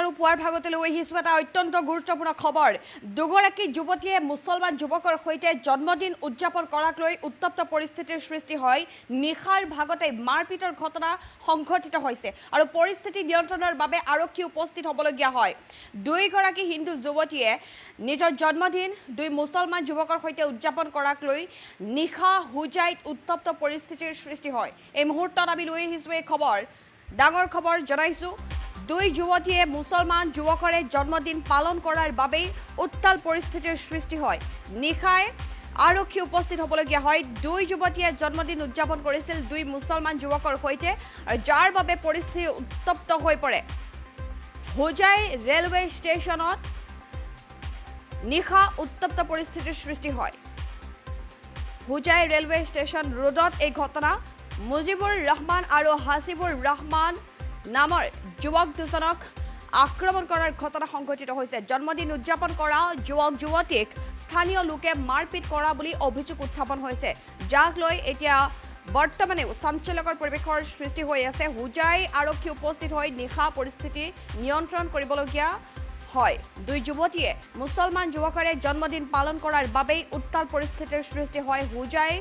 আৰু পুৱাৰ ভাগতে লৈ আহিছোঁ এটা অত্যন্ত গুৰুত্বপূৰ্ণ খবৰ। দুগৰাকী যুৱতীয়ে মুছলমান যুৱকৰ সৈতে জন্মদিন উদযাপন কৰাক লৈ উত্তপ্ত পৰিস্থিতিৰ সৃষ্টি হয়। নিশাৰ ভাগতে মাৰপিটৰ ঘটনা সংঘটিত হৈছে আৰু পৰিস্থিতি নিয়ন্ত্ৰণৰ বাবে আৰক্ষী উপস্থিত হ'বলগীয়া হয়। দুইগৰাকী হিন্দু যুৱতীয়ে নিজৰ জন্মদিন দুই মুছলমান যুৱকৰ সৈতে উদযাপন কৰাক লৈ নিশা হুজাইত উত্তপ্ত পৰিস্থিতিৰ সৃষ্টি হয়। এই মুহূৰ্তত আমি লৈ আহিছোঁ এই খবৰ, ডাঙৰ খবৰ জনাইছোঁ। দুই যুৱতীয়ে মুছলমান যুৱকৰে জন্মদিন পালন কৰাৰ বাবেই উত্তাল পৰিস্থিতিৰ সৃষ্টি হয়। নিশাই আৰক্ষী উপস্থিত হ'বলগীয়া হয়। দুই যুৱতীয়ে জন্মদিন উদযাপন কৰিছিল দুই মুছলমান যুৱকৰ সৈতে, আৰু যাৰ বাবে পৰিস্থিতি উত্তপ্ত হৈ পৰে। হোজাই ৰেলৱে ষ্টেচনত নিশা উত্তপ্ত পৰিস্থিতিৰ সৃষ্টি হয়। হোজাই ৰেলৱে ষ্টেচন ৰোডত এই ঘটনা। মুজিবুৰ ৰহমান আৰু হাছিবুৰ ৰহমান নামৰ যুৱক দুজনক আক্ৰমণ কৰাৰ ঘটনা সংঘটিত হৈছে। জন্মদিন উদযাপন কৰা যুৱক যুৱতীক স্থানীয় লোকে মাৰপিট কৰা বুলি অভিযোগ উত্থাপন হৈছে, যাক লৈ এতিয়া বৰ্তমানেও চাঞ্চল্যকৰ পৰিৱেশৰ সৃষ্টি হৈ আছে। হোজাই আৰক্ষী উপস্থিত হৈ নিশা পৰিস্থিতি নিয়ন্ত্ৰণ কৰিবলগীয়া হয়। দুই যুৱতীয়ে মুছলমান যুৱকৰে জন্মদিন পালন কৰাৰ বাবেই উত্তাল পৰিস্থিতিৰ সৃষ্টি হয়। হোজাই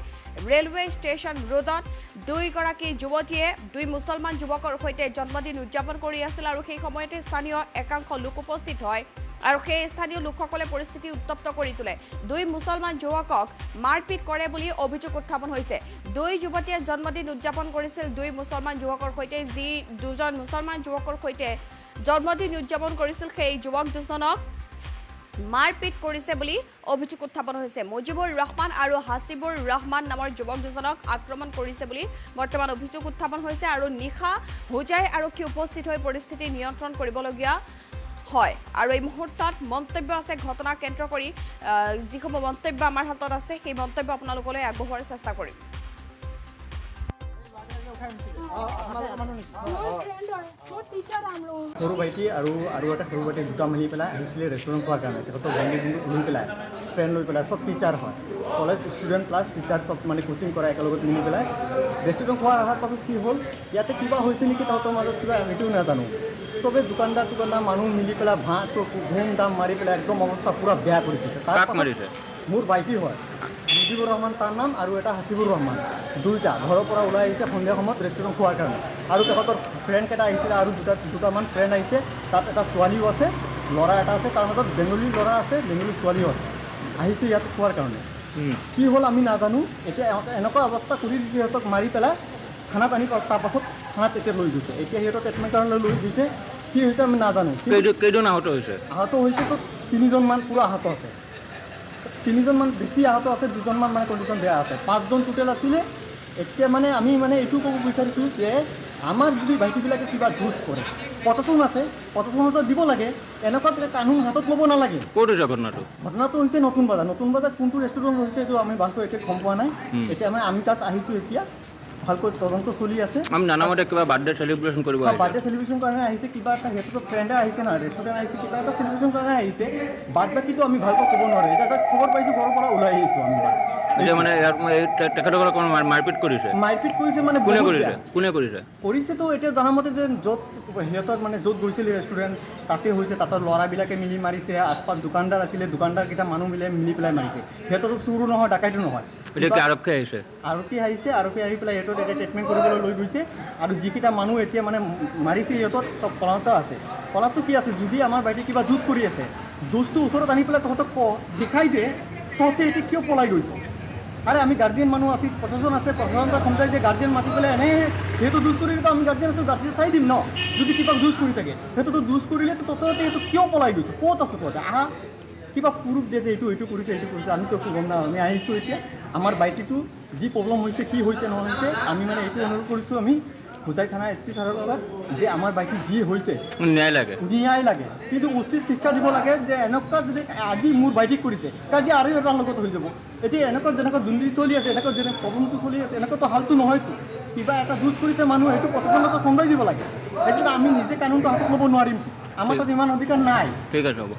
ৰেলৱে ষ্টেচন ৰোডত দুইগৰাকী যুৱতীয়ে দুই মুছলমান যুৱকৰ সৈতে জন্মদিন উদযাপন কৰি আছিল আৰু সেই সময়তে স্থানীয় একাংশ লোক উপস্থিত হয় আৰু সেই স্থানীয় লোকসকলে পৰিস্থিতি উত্তপ্ত কৰি তোলে। দুই মুছলমান যুৱকক মাৰপিট কৰে বুলি অভিযোগ উত্থাপন হৈছে। দুই যুৱতীয়ে জন্মদিন উদযাপন কৰিছিল দুই মুছলমান যুৱকৰ সৈতে। যি দুজন মুছলমান যুৱকৰ সৈতে জন্মদিন উদযাপন কৰিছিল সেই যুৱক দুজনক মাৰপিট কৰিছে বুলি অভিযোগ উত্থাপন হৈছে। মুজিবুৰ ৰহমান আৰু হাছিবুৰ ৰহমান নামৰ যুৱক দুজনক আক্ৰমণ কৰিছে বুলি বৰ্তমান অভিযোগ উত্থাপন হৈছে আৰু নিশা হোজাই আৰক্ষী উপস্থিত হৈ পৰিস্থিতি নিয়ন্ত্ৰণ কৰিবলগীয়া হয়। আৰু এই মুহূৰ্তত মন্তব্য আছে ঘটনাক কেন্দ্ৰ কৰি, যিসমূহ মন্তব্য আমাৰ হাতত আছে সেই মন্তব্য আপোনালোকলৈ আগবঢ়োৱাৰ চেষ্টা কৰিম। সৰু ভাইটি আৰু এটা সৰু ভাইটি দুটা মিলি পেলাই আহিছিলে ৰেষ্টুৰেণ্ট খোৱাৰ কাৰণে। তেখেতৰ বন্ধু লৈ পেলাই ফ্ৰেণ্ড লৈ পেলাই চব টিচাৰ হয়, কলেজ ষ্টুডেণ্ট প্লাছ টিচাৰ চব মানে কোচিং কৰা একেলগত মিলি পেলাই ৰেষ্টুৰেণ্ট খোৱাৰ অহাৰ পাছত কি হ'ল, ইয়াতে কিবা হৈছে নেকি তাহাঁতৰ মাজত কিবা এইটোও নাজানো। চবে দোকানদাৰ মানুহ মিলি পেলাই ধুম দাম মাৰি পেলাই একদম অৱস্থা পূৰা বেয়া কৰি দিছে। মোৰ ভাইটি হয়, মুজিবুৰ ৰহমান তাৰ নাম, আৰু এটা হাছিবুৰ ৰহমান। দুইটা ঘৰৰ পৰা ওলাই আহিছে সন্ধিয়া সময়ত ৰেষ্টুৰেণ্ট খোৱাৰ কাৰণে, আৰু তেখেতৰ ফ্ৰেণ্ডকেইটা আহিছিলে আৰু দুটামান ফ্ৰেণ্ড আহিছে। তাত এটা ছোৱালীও আছে, ল'ৰা এটা আছে, তাৰ মাজত বেংগলী ল'ৰা আছে, বেংগলী ছোৱালীও আছে, আহিছে ইয়াত খোৱাৰ কাৰণে। কি হ'ল আমি নাজানো। এতিয়া এনেকুৱা অৱস্থা কৰি দিছে, সিহঁতক মাৰি পেলাই থানাত আনি তাৰপাছত থানাত এতিয়া লৈ গৈছে। এতিয়া সিহঁতৰ ট্ৰিটমেণ্ট কাৰণে লৈ গৈছে। কি হৈছে আমি নাজানো। কেইজন আহত হৈছে? আহত হৈছেতো 3জনমান পূৰা আহত আছে, 3জনমান বেছি আহত আছে, 2জনমান মানে কণ্ডিশ্যন বেয়া আছে, 5জন টোটেল আছিলে। এতিয়া মানে আমি এইটো ক'ব বিচাৰিছোঁ যে আমাৰ যদি ভাইটিবিলাকে কিবা দোষ কৰে, প্ৰশাসন আছে, প্ৰশাসনতো দিব লাগে, এনেকুৱা কানুন হাতত ল'ব নালাগে। ক'ত হৈছে ঘটনাটো? ঘটনাটো হৈছে নতুন বজাৰ কোনটো ৰেষ্টুৰেণ্ট হৈছে এইটো আমি ভালকৈ এতিয়া গম পোৱা নাই। এতিয়া আমি তাত আহিছোঁ, এতিয়া ভালকৈ তদন্ত চলি আছে। আমি নানামতে কিবা বাৰ্থডে চেলিব্ৰেশ্যন কৰিব বাৰ্থডে চেলিব্ৰেশ্যন কাৰণে আহিছে, কিবা এটা সিহঁতৰ ফ্ৰেণ্ডে আহিছে না, ৰেষ্টুৰেণ্ট আহিছে, কিবা এটা চেলিব্ৰেশ্যন কাৰণে আহিছে। বাদ বাকীটো আমি ভালকৈ ক'ব নোৱাৰোঁ। এতিয়া তাত খবৰ পাইছোঁ, ঘৰৰ পৰা ওলাই আহিছোঁ আমি বাছ। এতিয়া মানে তেখেতসকলক মাৰপিট কৰিছে মানে কোনে কৰিছে? কৰিছেতো এতিয়া জনামতে যে য'ত সিহঁতৰ মানে য'ত গৈছিল ৰেষ্টুৰেণ্ট তাতে হৈছে, তাতৰ ল'ৰাবিলাকে মিলি মাৰিছে। আশপাছ দোকানদাৰ আছিলে, দোকানদাৰকেইটা মানুহ মিলি পেলাই মাৰিছে। সিহঁততো চুৰো নহয়, ডাকাইতো নহয়। এতিয়া আৰক্ষী আহিছে, আৰক্ষী আহি পেলাই সিহঁতক এতিয়া ট্ৰিটমেণ্ট কৰিবলৈ লৈ গৈছে। আৰু যিকেইটা মানুহ এতিয়া মানে মাৰিছে সিহঁতক চব পলাতটো আছে। পলাতটো কি আছে, যদি আমাৰ ভাইটি কিবা দোষ কৰি আছে, দোষটো ওচৰত আনি পেলাই তহঁতক দেখাই দিয়ে, তহঁতে এতিয়া কিয় পলাই গৈছ? আৰে আমি গাৰ্জেন মানুহ আছি, প্ৰশাসন আছে, প্ৰশাসনক সমজাই যে গাৰ্জেন মাতি পেলাই এনেই সেইটো দোষ কৰিলেতো আমি গাৰ্জেন আছোঁ, গাৰ্জেন চাই দিম ন। যদি কিবা দোষ কৰি থাকে, সেইটোতো দোষ কৰিলেতো তহঁতে সেইটো কিয় পলাই গৈছে? ক'ত আছোঁ তহঁতে? আহা, কিবা প্ৰুফ দিয়ে যে এইটো কৰিছে। আমিতো একো গম নাপাওঁ। আমি আহিছোঁ এতিয়া, আমাৰ ভাইটিটো যি প্ৰব্লেম হৈছে, কি হৈছে নহৈছে, আমি মানে এইটো অনুৰোধ কৰিছোঁ আমি হোজাই থানা SP ছাৰৰ লগত যে আমাৰ ভাইটি যি হৈছে ন্যায় লাগে, কিন্তু উচিত শিক্ষা দিব লাগে। যে এনেকুৱা যদি আজি মোৰ ভাইটিক কৰিছে, কালি আৰু এটাৰ লগত হৈ যাব। এতিয়া এনেকুৱা যেনেকুৱা দুৰ্নীতি চলি আছে, এনেকুৱা যেনেকুৱা প্ৰব্লেমটো চলি আছে, এনেকুৱাতো হালটো নহয়তো। কিবা এটা দোষ কৰিছে মানুহ, সেইটো প্ৰশাসনক খন্দাই দিব লাগে। এতিয়া আমি নিজে কানুনটো হাতত ল'ব নোৱাৰিম, আমাৰ তাত ইমান অধিকাৰ নাই। ঠিক আছে, হ'ব।